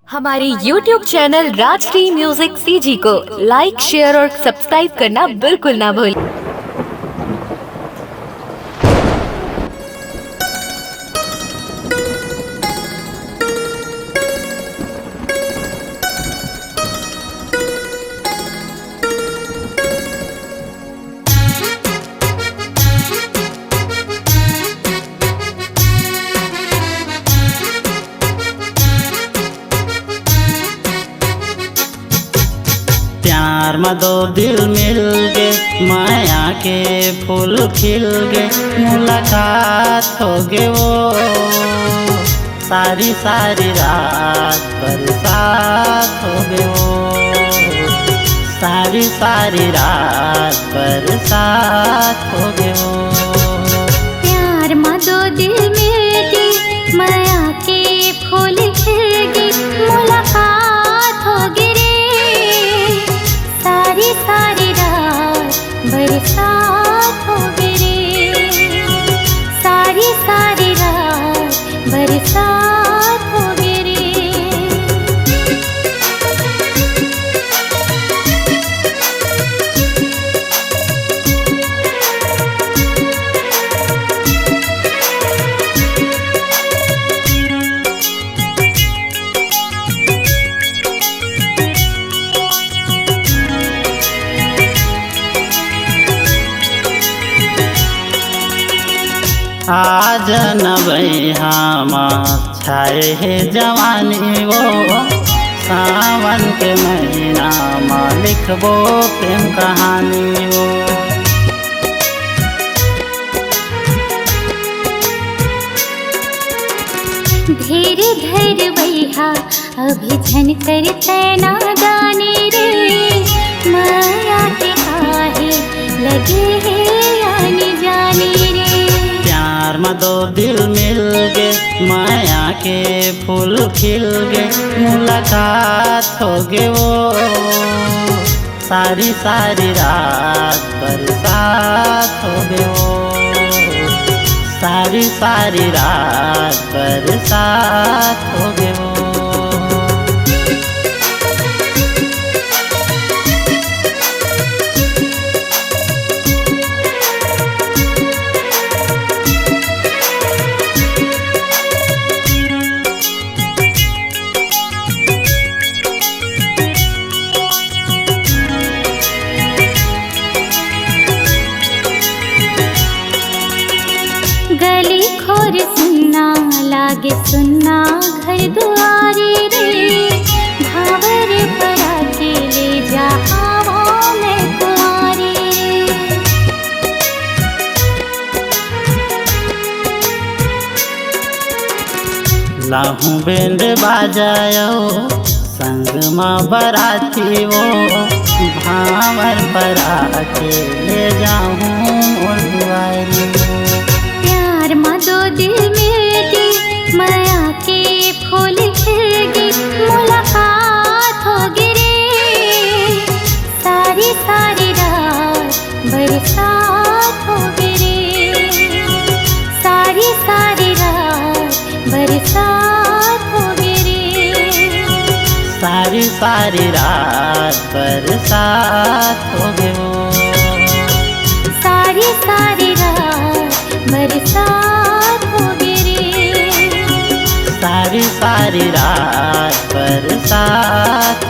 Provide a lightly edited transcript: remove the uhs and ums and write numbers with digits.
हमारे YouTube channel Rajshri music CG को like, share और सब्सक्राइब करना बिल्कुल ना भूलें। प्यार में दो दिल मिल गए, माया के फूल खिल गए, मुलाकात हो गए वो सारी सारी रात बरसात हो गए वो सारी सारी रात बरसात हो गए वो। प्यार में दो दिल मिल गए, माया के फूल खिल गए, मुलाकात हो गई रे सारी सारी रात बरसात हो गई रे सारी सारी रात बरसात हो गई रे। आज नबई हम छाए है जवानी वो सावन के महीना में लिखबो प्रेम कहानी वो। धीरे धैर्य बैहा अभी झन करते ना जाने रे माया के काहे लगे है आने जाने रे। प्यार में दो दिल मिल गए, माया के फूल खिल गए, मुलाकात हो गए वो सारी सारी रात बरसात हो गए वो सारी सारी रात बरसात हो गए वो। गली खोर सुनना लागे सुनना घर दुआरे रे भावर परा के ले जा हवा में कुआरे रे। लाहू बेंड बाजायो संग माँ बराती वो भावर परा के ले जाऊँ और दुआरी वो। प्यार में दो दिल मिल गए, माया के फूल खिल गए, मुलाकात हो गई रे सारी सारी रात बरसात हो गई रे सारी सारी रात बरसात हो गई रे सारी सारी रात बरसात हो गए वो सारी सारी रात बरसात हो गई रे सारी सारी रात बरसात